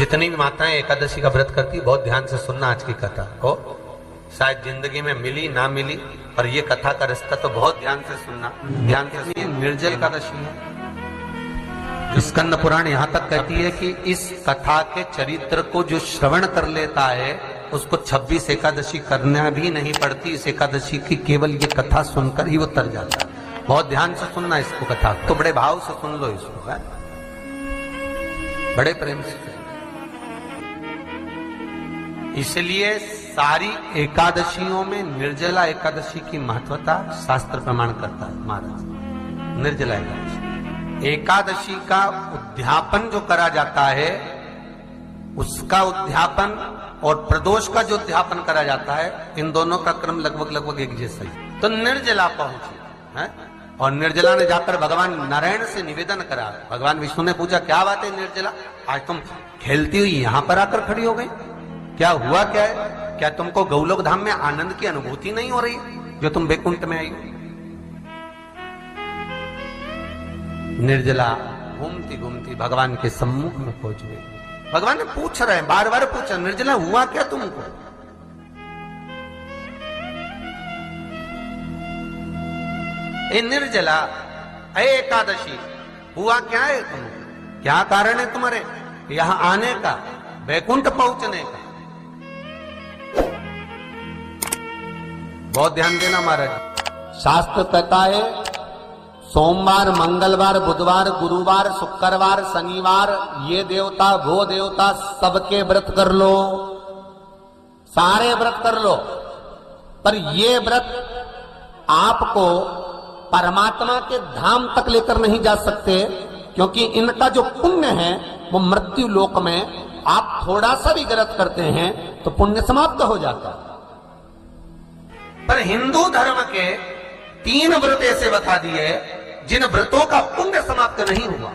जितनी भी माताएं एकादशी का व्रत करती, बहुत ध्यान से सुनना आज की कथा को। शायद जिंदगी में मिली ना मिली, पर ये कथा का रिश्ता तो बहुत ध्यान से सुनना। ध्यान से, निर्जल एकादशी है। स्कंद पुराण यहां तक कहती है कि इस कथा के चरित्र को जो श्रवण कर लेता है उसको 26 एकादशी करना भी नहीं पड़ती। इस एकादशी की केवल ये कथा सुनकर ही वो तर जाता है। बहुत ध्यान से सुनना इसको, कथा तो बड़े भाव से सुन लो इसको, है? बड़े प्रेम से। इसलिए सारी एकादशियों में निर्जला एकादशी की महत्वता शास्त्र प्रमाण करता है महाराज। निर्जला एकादशी का उद्यापन जो करा जाता है, उसका उद्यापन और प्रदोष का जो उद्यापन करा जाता है, इन दोनों का क्रम लगभग एक जैसा ही। तो निर्जला पहुंची है, और निर्जला ने जाकर भगवान नारायण से निवेदन करा। भगवान विष्णु ने पूछा, क्या बात है निर्जला, आज तुम खेलती हुई यहां पर आकर खड़ी हो गई, क्या हुआ, क्या है? क्या तुमको गौलोक धाम में आनंद की अनुभूति नहीं हो रही जो तुम बैकुंठ में आई? निर्जला घूमती घूमती भगवान के सम्मुख में पहुंच गई। भगवान ने पूछ रहे हैं, बार बार पूछा, निर्जला हुआ क्या तुमको? ए निर्जला, ए एकादशी, हुआ क्या है तुमको? क्या कारण है तुम्हारे यहां आने का, बैकुंठ पहुंचने का? बहुत ध्यान देना महाराज। शास्त्र कहता है सोमवार, मंगलवार, बुधवार, गुरुवार, शुक्रवार, शनिवार, ये देवता वो देवता सबके व्रत कर लो, सारे व्रत कर लो, पर ये व्रत आपको परमात्मा के धाम तक लेकर नहीं जा सकते, क्योंकि इनका जो पुण्य है वो मृत्यु लोक में आप थोड़ा सा भी गलत करते हैं तो पुण्य समाप्त हो जाता है। पर हिंदू धर्म के 3 व्रत ऐसे बता दिए जिन व्रतों का पुण्य समाप्त नहीं हुआ।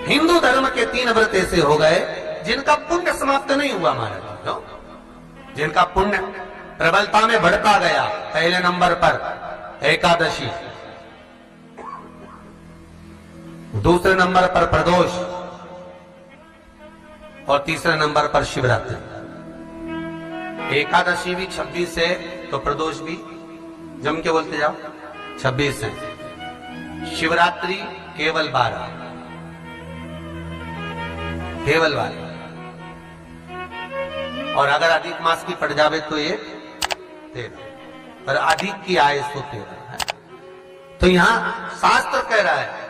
हिंदू धर्म के 3 व्रत ऐसे हो गए जिनका पुण्य समाप्त नहीं हुआ महाराज, जिनका पुण्य प्रबलता में बढ़ता गया। पहले नंबर पर एकादशी, दूसरे नंबर पर प्रदोष, और तीसरे नंबर पर शिवरात्रि। एकादशी भी 26 है तो प्रदोष भी जम के बोलते जाओ 26 है। शिवरात्रि केवल 12, केवल 12, और अगर अधिक मास की पड़ जावे तो ये 13, पर अधिक की आय सो 13 है। तो यहां शास्त्र कह रहा है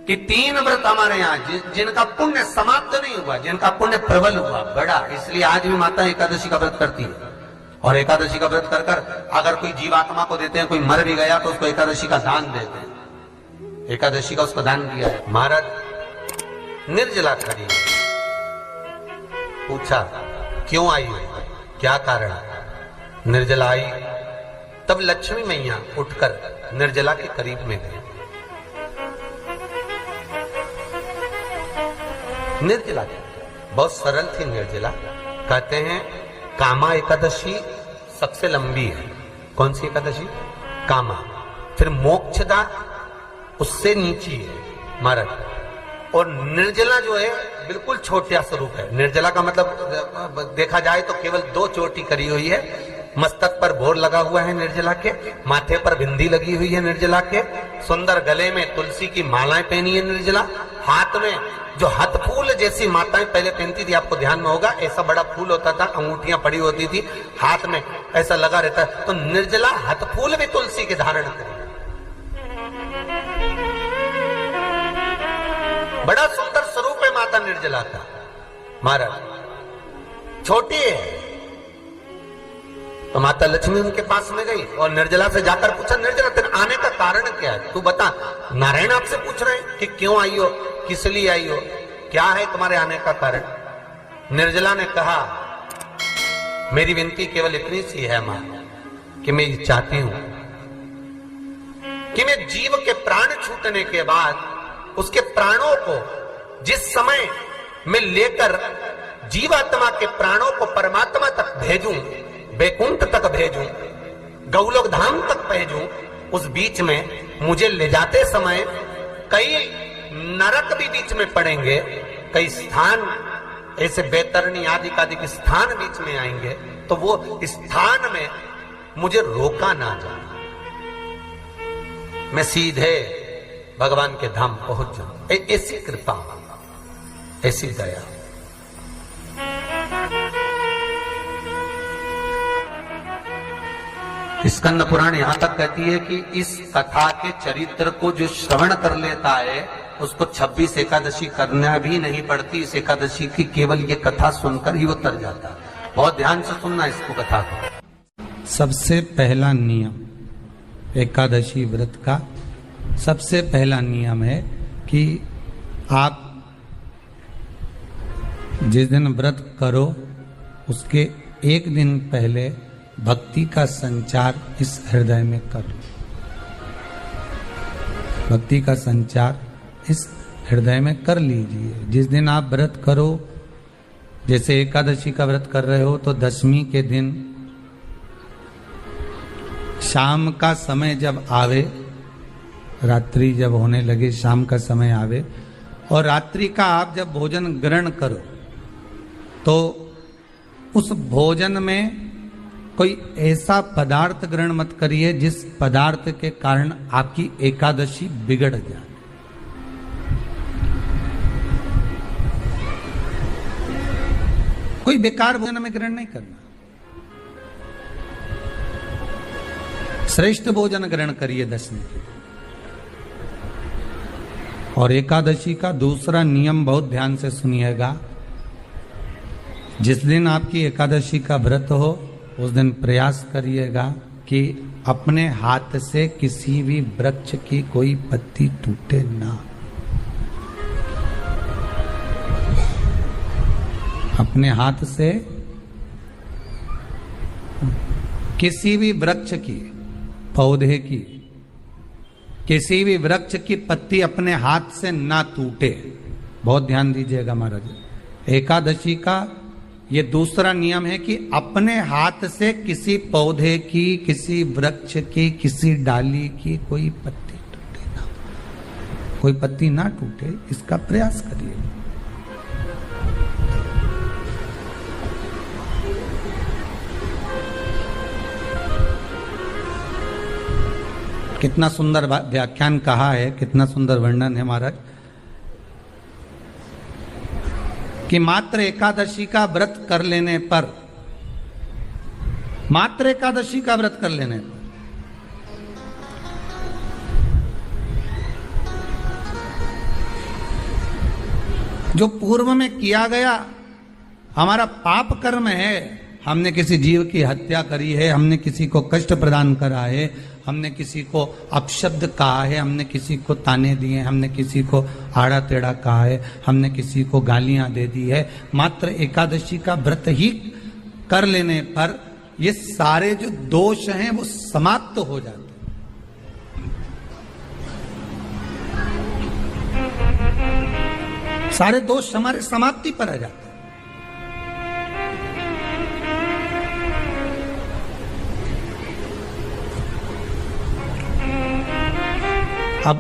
कि 3 व्रत हमारे यहाँ जिनका पुण्य समाप्त नहीं हुआ, जिनका पुण्य प्रबल हुआ, बड़ा। इसलिए आज भी माता एकादशी का व्रत करती है, और एकादशी का व्रत कर कर अगर कोई जीवात्मा को देते हैं, कोई मर भी गया तो उसको एकादशी का दान देते हैं। एकादशी का उसको दान किया है। महाराज निर्जला खड़ी, पूछा क्यों आई हो, क्या कारण? निर्जला आई, तब लक्ष्मी मैया उठकर निर्जला के करीब में गई। निर्जला बहुत सरल थी निर्जला। कहते हैं कामा एकादशी सबसे लंबी है। कौन सी एकादशी? कामा। फिर मोक्षदा उससे नीची है महाराज, और निर्जला जो है बिल्कुल छोटा स्वरूप है। निर्जला का मतलब देखा जाए तो केवल 2 चोटी करी हुई है। मस्तक पर भोर लगा हुआ है निर्जला के, माथे पर बिंदी लगी हुई है निर्जला के, सुंदर गले में तुलसी की मालाएं पहनी है निर्जला, हाथ में जो हथ फूल जैसी माताएं पहले पहनती थी, आपको ध्यान में होगा, ऐसा बड़ा फूल होता था, अंगूठियां पड़ी होती थी, हाथ में ऐसा लगा रहता है। तो निर्जला हथ फूल भी तुलसी के धारण करी, बड़ा सुंदर स्वरूप है माता निर्जला का महाराज। छोटी है तो माता लक्ष्मी उनके पास में गई और निर्जला से जाकर पूछा, निर्जला तेरे आने का कारण क्या है, तू बता। नारायण आपसे पूछ रहे हैं कि क्यों आई हो, किस लिए आई हो, क्या है तुम्हारे आने का कारण? निर्जला ने कहा, मेरी विनती केवल इतनी सी है मां, कि मैं ये चाहती हूं कि मैं जीव के प्राण छूटने के बाद उसके प्राणों को जिस समय मैं लेकर जीवात्मा के प्राणों को परमात्मा तक भेजूं, बैकुंठ तक भेजूं, गौलोक धाम तक भेजूं, उस बीच में मुझे ले जाते समय कई नरक भी बीच में पड़ेंगे, कई स्थान ऐसे बैतरणी आदि के स्थान बीच में आएंगे, तो वो स्थान में मुझे रोका ना जाए, मैं सीधे भगवान के धाम पहुंच जाऊं। ऐसी कृपा, ऐसी दया। स्कंद पुराण यहां तक कहती है कि इस कथा के चरित्र को जो श्रवण कर लेता है उसको 26 एकादशी करना भी नहीं पड़ती। इस एकादशी की केवल ये कथा सुनकर ही वो तर जाता है। बहुत ध्यान से सुनना इसको, कथा को। सबसे पहला नियम एकादशी व्रत का, सबसे पहला नियम है कि आप जिस दिन व्रत करो उसके एक दिन पहले भक्ति का संचार इस हृदय में करो। भक्ति का संचार इस हृदय में कर लीजिए। जिस दिन आप व्रत करो, जैसे एकादशी का व्रत कर रहे हो तो दशमी के दिन शाम का समय जब आवे, रात्रि जब होने लगे, शाम का समय आवे और रात्रि का आप जब भोजन ग्रहण करो तो उस भोजन में कोई ऐसा पदार्थ ग्रहण मत करिए जिस पदार्थ के कारण आपकी एकादशी बिगड़ जाए। कोई बेकार भोजन में ग्रहण नहीं करना, श्रेष्ठ भोजन ग्रहण करिए दशमी के। और एकादशी का दूसरा नियम बहुत ध्यान से सुनिएगा। जिस दिन आपकी एकादशी का व्रत हो उस दिन प्रयास करिएगा कि अपने हाथ से किसी भी वृक्ष की कोई पत्ती टूटे ना। अपने हाथ से किसी भी वृक्ष की, पौधे की, किसी भी वृक्ष की पत्ती अपने हाथ से ना टूटे। बहुत ध्यान दीजिएगा महाराज। एकादशी का ये दूसरा नियम है कि अपने हाथ से किसी पौधे की, किसी वृक्ष की, किसी डाली की कोई पत्ती टूटे ना, कोई पत्ती ना टूटे, इसका प्रयास करिए। कितना सुंदर व्याख्यान कहा है, कितना सुंदर वर्णन है महाराज कि मात्र एकादशी का व्रत कर लेने पर, मात्र एकादशी का व्रत कर लेने पर जो पूर्व में किया गया हमारा पाप कर्म है, हमने किसी जीव की हत्या करी है, हमने किसी को कष्ट प्रदान करा है, हमने किसी को अपशब्द कहा है, हमने किसी को ताने दिए, हमने किसी को आड़ा टेढ़ा कहा है, हमने किसी को गालियां दे दी है, मात्र एकादशी का व्रत ही कर लेने पर ये सारे जो दोष हैं वो समाप्त हो जाते हैं। सारे दोष हमारे समाप्ति पर आ जाते हैं। अब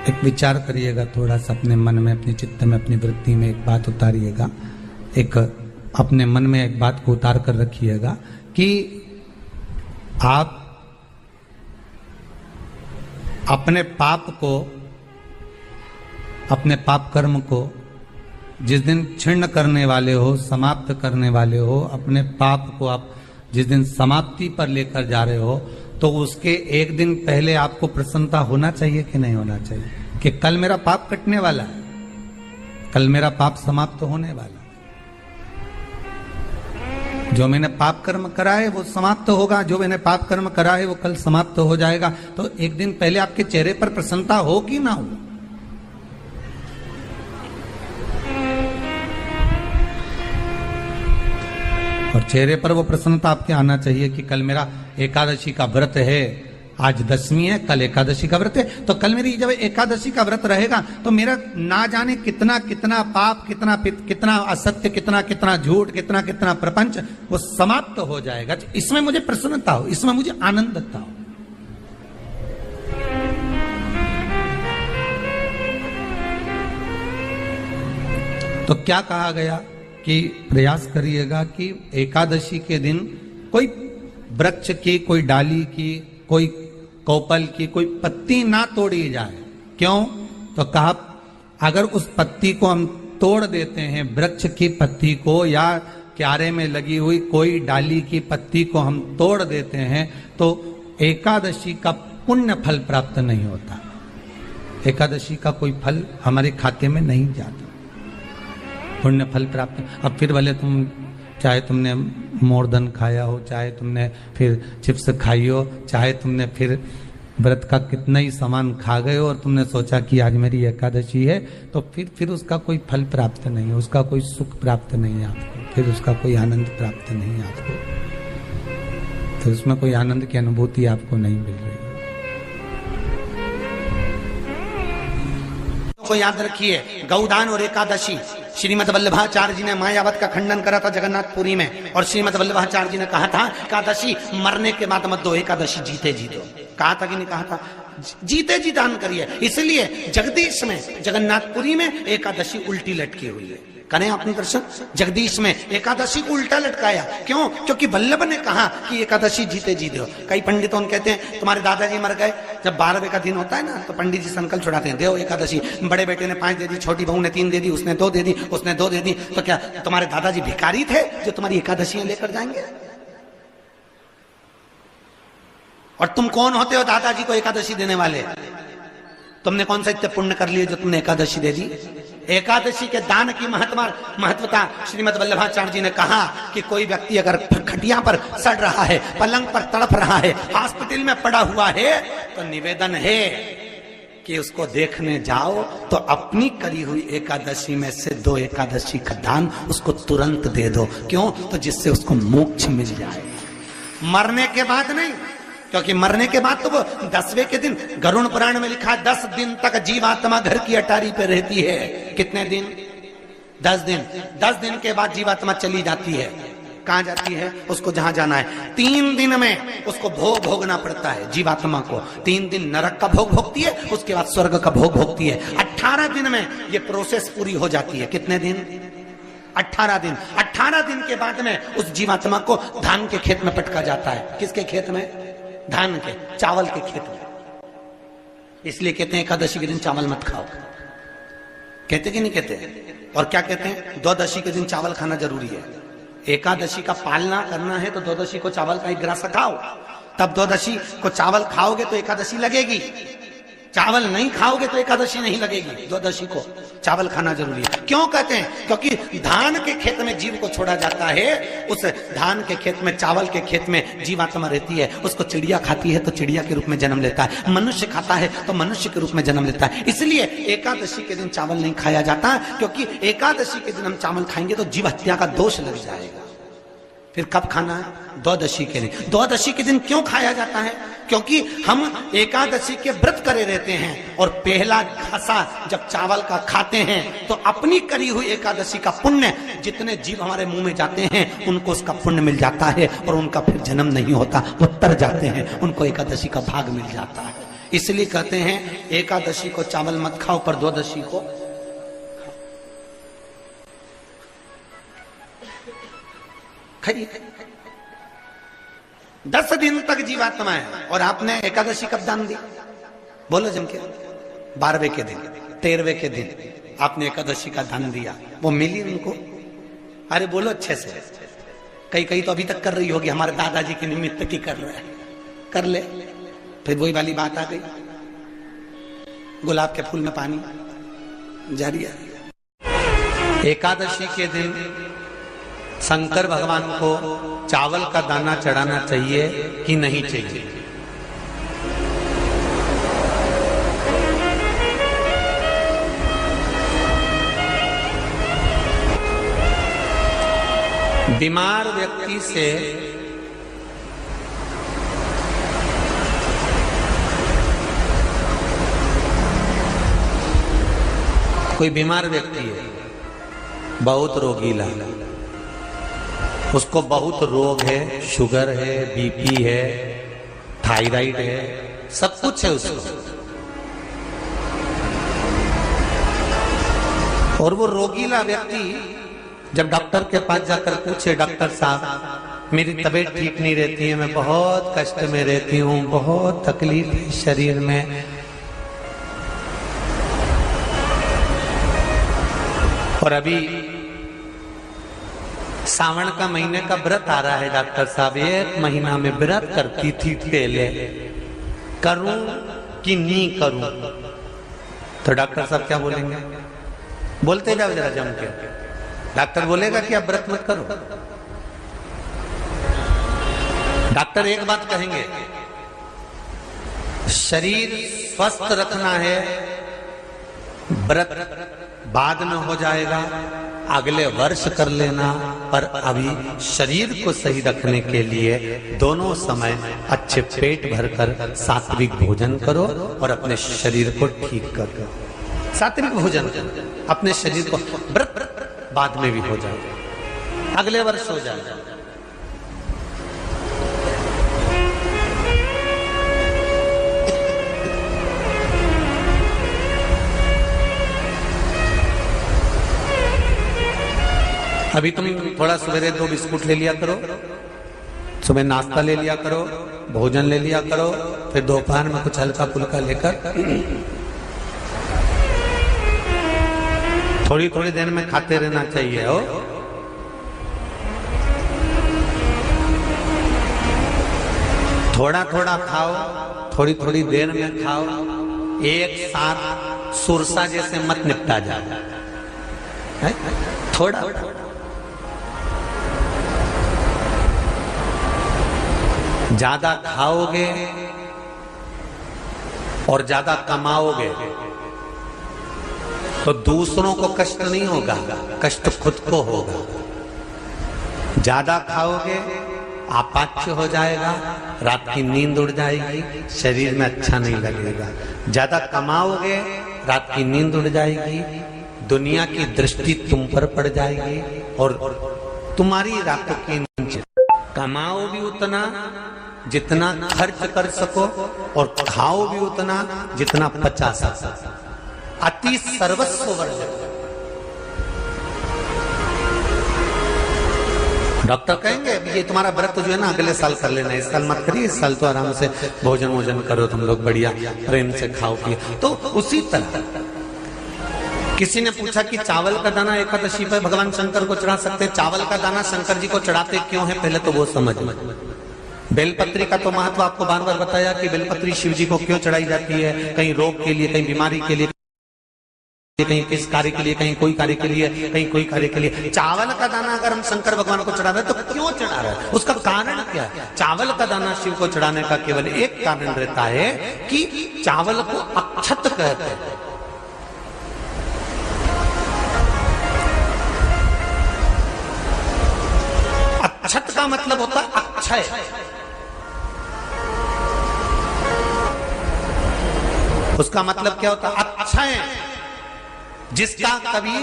एक विचार करिएगा थोड़ा सा अपने मन में, अपने चित्त में, अपनी वृत्ति में एक बात उतारिएगा। एक अपने मन में एक बात को उतार कर रखिएगा कि आप अपने पाप को, अपने पाप कर्म को जिस दिन छिन्न करने वाले हो, समाप्त करने वाले हो, अपने पाप को आप जिस दिन समाप्ति पर लेकर जा रहे हो, तो उसके एक दिन पहले आपको प्रसन्नता होना चाहिए कि नहीं होना चाहिए कि कल मेरा पाप कटने वाला है, कल मेरा पाप समाप्त होने वाला है, जो मैंने पाप कर्म करा है वो समाप्त होगा, जो मैंने पाप कर्म करा है वो कल समाप्त हो जाएगा। तो एक दिन पहले आपके चेहरे पर प्रसन्नता हो कि ना हो? और चेहरे पर वो प्रसन्नता आपके आना चाहिए कि कल मेरा एकादशी का व्रत है, आज दशमी है, कल एकादशी का व्रत है, तो कल मेरी जब एकादशी का व्रत रहेगा तो मेरा ना जाने कितना कितना पाप, कितना असत्य, कितना झूठ, कितना प्रपंच वो समाप्त हो जाएगा। इसमें मुझे प्रसन्नता हो, इसमें मुझे आनंदता हो। तो क्या कहा गया कि प्रयास करिएगा कि एकादशी के दिन कोई वृक्ष की, कोई डाली की, कोई कोपल की कोई पत्ती ना तोड़ी जाए। क्यों? तो कहा अगर उस पत्ती को हम तोड़ देते हैं, वृक्ष की पत्ती को या क्यारे में लगी हुई कोई डाली की पत्ती को हम तोड़ देते हैं, तो एकादशी का पुण्य फल प्राप्त नहीं होता। एकादशी का कोई फल हमारे खाते में नहीं जाता, पुण्य फल प्राप्त। अब फिर भले तुम चाहे तुमने मोरधन खाया हो, चाहे तुमने फिर चिप्स खाई हो, चाहे तुमने फिर व्रत का कितना ही सामान खा गए हो और तुमने सोचा कि आज मेरी एकादशी है, तो फिर उसका कोई फल प्राप्त नहीं है, उसका कोई सुख प्राप्त नहीं है आपको, फिर उसका कोई आनंद प्राप्त नहीं है आपको, तो उसमें कोई आनंद की अनुभूति आपको नहीं मिल रही। को याद रखिए, गौदान और एकादशी, श्रीमद वल्लभाचार्य जी ने मायावत का खंडन करा था जगन्नाथपुरी में, और श्रीमद वल्लभाचार्य जी ने कहा था एकादशी मरने के बाद मत दो, एकादशी जीते जी दो। कहा था कि नहीं कहा था? जीते जी दान करिए। इसलिए जगदीश में, जगन्नाथपुरी में एकादशी उल्टी लटकी हुई है। करें आपने दर्शन? जगदीश में एकादशी को उल्टा लटकाया। क्यों? क्योंकि वल्लभ ने कहा कि एकादशी जीते जी दो। कई पंडितों कहते हैं तुम्हारे दादाजी मर गए, जब 12वें का दिन होता है ना, तो पंडित जी संकल्प छुड़ाते हैं, दो एकादशी। बड़े बेटे ने 5 दे दी, छोटी बहू ने 3 दे दी, उसने 2 दे दी, उसने 2 दे दी, तो क्या तुम्हारे दादाजी भिखारी थे जो तुम्हारी एकादशियां लेकर जाएंगे? और तुम कौन होते हो दादाजी को एकादशी देने वाले? तुमने कौन सा इतने पुण्य कर लिए जो तुमने एकादशी दे दी? एकादशी के दान की महत्वता श्रीमद वल्लभाचार्य जी ने कहा कि कोई व्यक्ति अगर खटिया पर सड़ रहा है, पलंग पर तड़प रहा है, हॉस्पिटल में पड़ा हुआ है, तो निवेदन है कि उसको देखने जाओ तो अपनी करी हुई एकादशी में से 2 एकादशी का दान उसको तुरंत दे दो। क्यों? तो जिससे उसको मोक्ष मिल जाए, मरने के बाद नहीं। क्योंकि मरने के बाद तो वो 10वें के दिन, गरुड़ पुराण में लिखा है 10 दिन तक जीवात्मा घर की अटारी पे रहती है। कितने दिन? 10 दिन। 10 दिन के बाद जीवात्मा चली जाती है। कहां जाती है? उसको जहां जाना है। 3 दिन में उसको भोग भोगना पड़ता है जीवात्मा को। 3 दिन नरक का भोग भोगती है, उसके बाद स्वर्ग का भोग भोगती है। 18 दिन में ये प्रोसेस पूरी हो जाती है। कितने दिन? 18 दिन। 18 दिन के बाद में उस जीवात्मा को धान के खेत में पटका जाता है। किसके खेत में? धान के, चावल के खेत में। इसलिए कहते हैं एकादशी के दिन चावल मत खाओ। कहते कि नहीं कहते? और क्या कहते हैं? द्वादशी के दिन चावल खाना जरूरी है। एकादशी का पालना करना है तो द्वादशी को चावल का 1 ग्रास खाओ, तब द्वादशी को चावल खाओगे तो एकादशी लगेगी। चावल नहीं खाओगे तो एकादशी नहीं लगेगी। द्वादशी को चावल खाना जरूरी है। क्यों कहते हैं? क्योंकि धान के खेत में जीव को छोड़ा जाता है, उस धान के खेत में, चावल के खेत में जीवात्मा रहती है। उसको चिड़िया खाती है तो चिड़िया के रूप में जन्म लेता है, मनुष्य खाता है तो मनुष्य के रूप में जन्म लेता है। इसलिए एकादशी के दिन चावल नहीं खाया जाता, क्योंकि एकादशी के दिन हम चावल खाएंगे तो जीव हत्या का दोष लग जाएगा। फिर कब खाना है? द्वादशी के दिन। द्वादशी के दिन क्यों खाया जाता है? क्योंकि हम एकादशी के व्रत करे रहते हैं, और पहला घासा जब चावल का खाते हैं तो अपनी करी हुई एकादशी का पुण्य, जितने जीव हमारे मुंह में जाते हैं उनको उसका पुण्य मिल जाता है, और उनका फिर जन्म नहीं होता, वो तर जाते हैं, उनको एकादशी का भाग मिल जाता है। इसलिए कहते हैं एकादशी को चावल मत खाओ, पर द्वादशी को खाइए। 10 दिन तक जीवात्मा है, और आपने एकादशी कब दान दी? बोलो जम के। 12वें के दिन, 13वें के दिन आपने एकादशी का दान दिया, वो मिली उनको? अरे बोलो अच्छे से। कई तो अभी तक कर रही होगी, हमारे दादाजी के निमित्त की कर रहे हैं, कर ले। फिर वही वाली बात आ गई, गुलाब के फूल में पानी जारी है। एकादशी के दिन शंकर भगवान को चावल का दाना चढ़ाना चाहिए कि नहीं चाहिए? बीमार व्यक्ति से कोई बीमार व्यक्ति है, बहुत रोगीला, उसको बहुत रोग है, शुगर है, बीपी है, थायराइड है, सब कुछ है उसको। और वो रोगीला व्यक्ति जब डॉक्टर के पास जाकर पूछे, डॉक्टर साहब मेरी तबीयत ठीक नहीं रहती है, मैं बहुत कष्ट में रहती हूँ, बहुत तकलीफ है शरीर में, और अभी सावन का महीने का व्रत आ रहा है डॉक्टर साहब, 1 महीना में व्रत करती थी पहले, करूं कि नहीं करूं? तो डॉक्टर साहब क्या बोलेंगे? बोलते जाओ जरा जम के। डॉक्टर बोलेगा कि आप व्रत मत करो। डॉक्टर एक बात कहेंगे, शरीर स्वस्थ रखना है, व्रत बाद में हो जाएगा, अगले वर्ष कर लेना, पर अभी शरीर को सही रखने के लिए दोनों समय अच्छे पेट भरकर सात्विक भोजन करो और अपने शरीर को ठीक करो। सात्विक भोजन, अपने शरीर को, व्रत बाद में भी हो जाए, अगले वर्ष हो जाए। अभी तुम थोड़ा सवेरे 2 बिस्कुट ले लिया करो, सुबह नाश्ता ले लिया करो, भोजन ले लिया करो, फिर दोपहर में कुछ हल्का फुल्का लेकर थोड़ी थोड़ी देर में खाते रहना चाहिए। हो थोड़ा थोड़ा खाओ, थोड़ी थोड़ी देर में खाओ, एक साथ सुरसा जैसे मत निपटा जाए, थोड़ा ज्यादा खाओगे और ज्यादा कमाओगे तो दूसरों को कष्ट नहीं होगा, कष्ट खुद को होगा। ज्यादा खाओगे आपाच्य हो जाएगा, रात की नींद उड़ जाएगी, शरीर में अच्छा नहीं लगेगा। ज्यादा कमाओगे, रात की नींद उड़ जाएगी, दुनिया की दृष्टि तुम पर पड़ जाएगी और तुम्हारी रातों की नींद। कमाओ भी उतना जितना खर्च कर सको और खाओ भी उतना जितना पचा सको। अति सर्वस्व वर्जन। डॉक्टर कहेंगे ये तुम्हारा व्रत जो है ना अगले साल कर लेना, इस साल मत करिए, इस साल तो आराम से भोजन वोजन करो तुम लोग, बढ़िया प्रेम से खाओ पिए। तो उसी तरह किसी ने पूछा कि चावल का दाना एकादशी पर भगवान शंकर को चढ़ा सकते हैं, चावल का दाना शंकर जी को चढ़ाते क्यों है, पहले तो वो समझ में। बेलपत्री का तो महत्व आपको बार बार बताया कि बेलपत्री शिव जी को क्यों चढ़ाई जाती है, कहीं रोग के लिए, कहीं बीमारी के लिए, कहीं किस कार्य के लिए, कहीं कोई कार्य के लिए, कहीं कोई कार्य के लिए। चावल का दाना अगर हम शंकर भगवान को चढ़ा रहे हैं तो क्यों चढ़ा रहे हैं, उसका कारण क्या है? चावल का दाना शिव को चढ़ाने का केवल एक कारण रहता है कि चावल को अक्षत कहते हैं। अक्षत का मतलब होता है अक्षय। उसका मतलब क्या होता है? अक्षय, जिसका कभी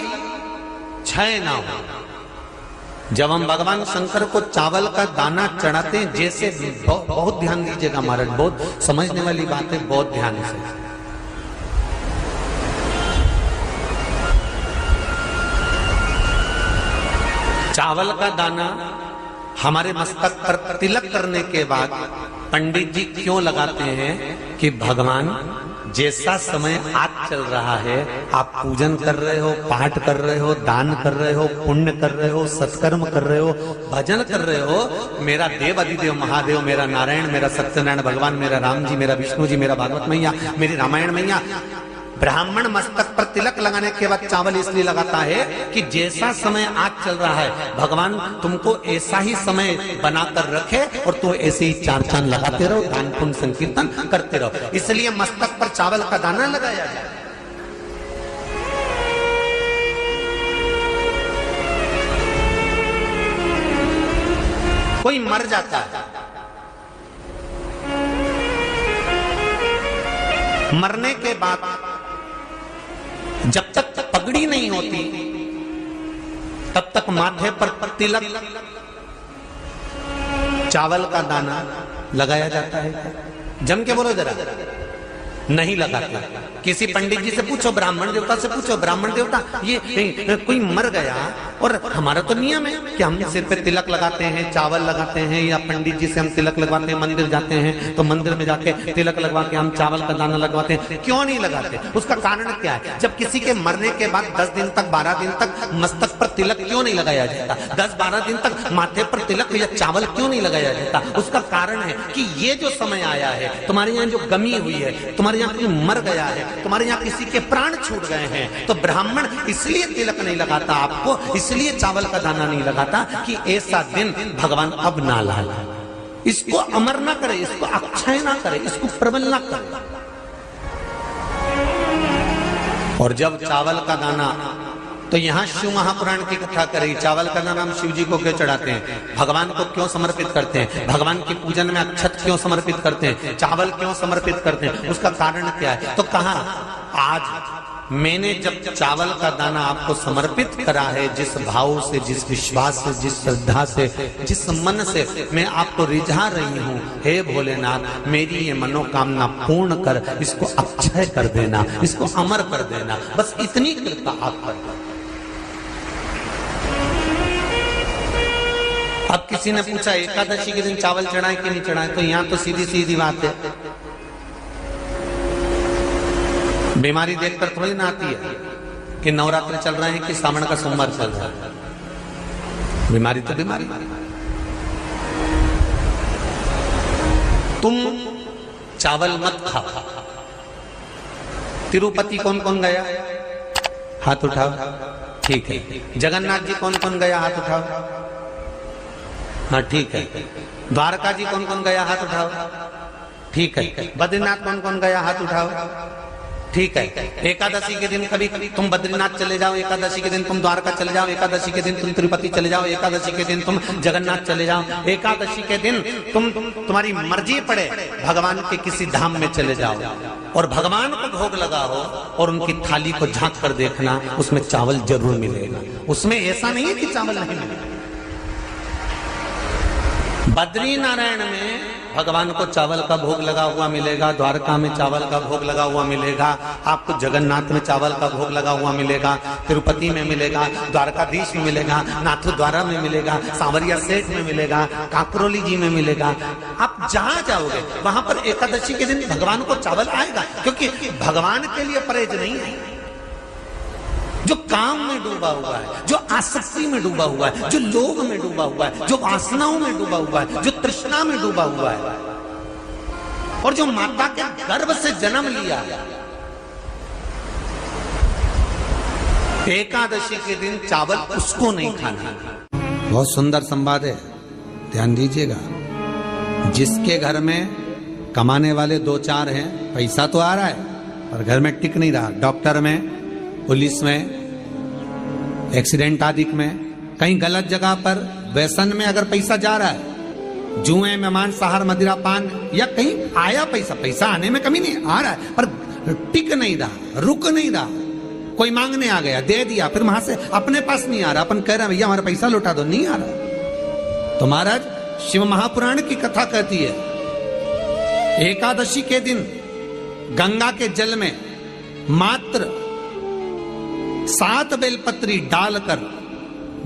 क्षय ना हो। जब हम भगवान शंकर को चावल का दाना चढ़ाते हैं, जैसे बहुत ध्यान दीजिएगा महाराज, बहुत समझने वाली बात है, बहुत ध्यान से। चावल का दाना हमारे मस्तक पर तिलक करने के बाद पंडित जी क्यों लगाते हैं कि भगवान जैसा समय आज चल रहा है, आप पूजन कर रहे हो, पाठ कर रहे हो, दान कर रहे हो, पुण्य कर रहे हो, सत्कर्म कर रहे हो, भजन कर रहे हो, मेरा देव अधिदेव महादेव, मेरा नारायण, मेरा सत्यनारायण भगवान, मेरा राम जी, मेरा विष्णु जी, मेरा भागवत मैया, मेरी रामायण मैया। ब्राह्मण मस्तक पर तिलक लगाने के बाद चावल इसलिए लगाता है कि जैसा समय आज चल रहा है, भगवान तुमको ऐसा ही समय बनाकर रखे और तुम ऐसे ही चार चांद लगाते रहो, दान पुण्य संकीर्तन करते रहो, इसलिए मस्तक पर चावल का दाना लगाया जाए। कोई मर जाता है, मरने के बाद जब तक पगड़ी नहीं होती तब तक माथे पर तिलक, चावल का दाना लगाया जाता है। जम के बोलो जरा, नहीं लगाते। किसी पंडित जी से पूछो, ब्राह्मण देवता से पूछो, ब्राह्मण देवता ये कोई मर गया, और हमारा तो नियम है कि हम सिर पे तिलक लगाते हैं, चावल लगाते हैं, या पंडित जी से हम तिलक लगवाते हैं, मंदिर जाते हैं तो मंदिर में जाके तिलक लगवा के हम चावल का दाना लगवाते हैं। क्यों नहीं लगाते? उसका कारण क्या है? जब किसी के मरने के बाद 10 दिन तक 12 दिन तक मस्तक पर तिलक क्यों नहीं लगाया जाता? 10-12 दिन तक माथे पर तिलक या चावल क्यों नहीं लगाया जाता? उसका कारण है कि ये जो समय आया है, तुम्हारे यहाँ जो गमी हुई है, तुम्हारे यहाँ कोई मर गया है, तुम्हारे यहाँ किसी के प्राण छूट गए हैं, तो ब्राह्मण इसलिए तिलक नहीं लगाता आपको, इसलिए चावल का दाना नहीं लगाता कि ऐसा दिन भगवान अब ना लाए, इसको अमर ना करे, इसको अक्षय ना करे, इसको प्रबल ना करे। और जब चावल का दाना, तो यहां शिव महापुराण की कथा करी, चावल का दाना हम शिव जी को क्यों चढ़ाते हैं, भगवान को क्यों समर्पित करते हैं, भगवान की पूजन में अक्षत क्यों समर्पित करते हैं, चावल क्यों समर्पित करते हैं, उसका कारण क्या है? तो कहा आज मैंने जब चावल का दाना आपको समर्पित करा है, जिस भाव से, जिस विश्वास से, जिस श्रद्धा से, जिस मन से मैं आपको रिझा रही हूं, हे भोलेनाथ मेरी ये मनोकामना पूर्ण कर, इसको अक्षय कर देना, इसको अमर कर देना, बस इतनी कृपा आप कर। अब किसी ने पूछा एकादशी के दिन चावल चढ़ाए कि नहीं चढ़ाए, तो यहां तो सीधी सीधी बात है, बीमारी देखकर थोड़ी ना आती है कि नवरात्र चल रहे हैं कि सावन का सोमवार चल रहा है। बीमारी तो बीमारी। तुम चावल मत खाओ। तिरुपति कौन कौन गया? हाथ उठाओ। ठीक है। जगन्नाथ जी कौन कौन गया? हाथ उठाओ। हाँ ठीक है। द्वारका जी कौन कौन गया? हाथ उठाओ। ठीक है। बद्रीनाथ कौन कौन गया? हाथ उठाओ। ठीक है। एकादशी के दिन कभी तुम बद्रीनाथ चले जाओ, एकादशी के दिन तुम द्वारका चले जाओ, एकादशी के दिन तुम तिरुपति चले जाओ, एकादशी के दिन तुम जगन्नाथ चले जाओ, एकादशी के दिन तुम्हारी मर्जी पड़े भगवान के किसी धाम में चले जाओ और भगवान को भोग लगाओ और उनकी थाली को झांक कर देखना, उसमें चावल जरूर मिलेगा। उसमें ऐसा नहीं है कि चावल नहीं मिलेगा। बद्री नारायण में भगवान को चावल का भोग लगा हुआ मिलेगा, द्वारका में चावल का भोग लगा हुआ मिलेगा, आपको जगन्नाथ में चावल का भोग लगा हुआ मिलेगा, तिरुपति में मिलेगा, द्वारकाधीश में मिलेगा, नाथू द्वारा में मिलेगा, सांवरिया सेठ में मिलेगा, काकरोली जी में मिलेगा। आप जहां जाओगे वहां पर एकादशी के दिन भगवान को चावल आएगा, क्योंकि भगवान के लिए परहेज नहीं है। जो काम में डूबा हुआ है, जो आसक्ति में डूबा हुआ है, जो लोभ में डूबा हुआ है, जो वासनाओं में डूबा हुआ है, जो तृष्णा में डूबा हुआ है, और जो माता के गर्भ से जन्म लिया, एकादशी के दिन चावल उसको नहीं खाना। बहुत सुंदर संवाद है, ध्यान दीजिएगा। जिसके घर में कमाने वाले 2-4 हैं, पैसा तो आ रहा है पर घर में टिक नहीं रहा, डॉक्टर में, पुलिस में, एक्सीडेंट आदि में, कहीं गलत जगह पर व्यसन में अगर पैसा जा रहा है, जुए में, मांसाहार, मदिरा पान, या कहीं आया पैसा आने में कमी नहीं, आ रहा है पर टिक नहीं रहा, रुक नहीं रहा, कोई मांगने आ गया, दे दिया, फिर वहां से अपने पास नहीं आ रहा, अपन कह रहे हैं भैया हमारा पैसा लौटा दो, नहीं आ रहा। तो महाराज शिव महापुराण की कथा कहती है, एकादशी के दिन गंगा के जल में मात्र 7 बेलपत्री डालकर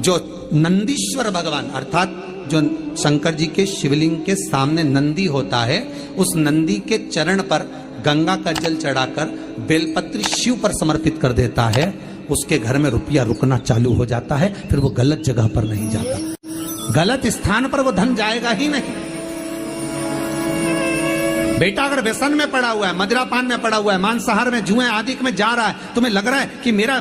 जो नंदीश्वर भगवान अर्थात जो शंकर जी के शिवलिंग के सामने नंदी होता है, उस नंदी के चरण पर गंगा का जल चढ़ाकर बेलपत्री शिव पर समर्पित कर देता है, उसके घर में रुपया रुकना चालू हो जाता है, फिर वो गलत जगह पर नहीं जाता, गलत स्थान पर वो धन जाएगा ही नहीं। बेटा अगर व्यसन में पड़ा हुआ है, मदिरा पान में पड़ा हुआ है, मांसाहार में, जुए आदि में जा रहा है, तुम्हें लग रहा है कि मेरा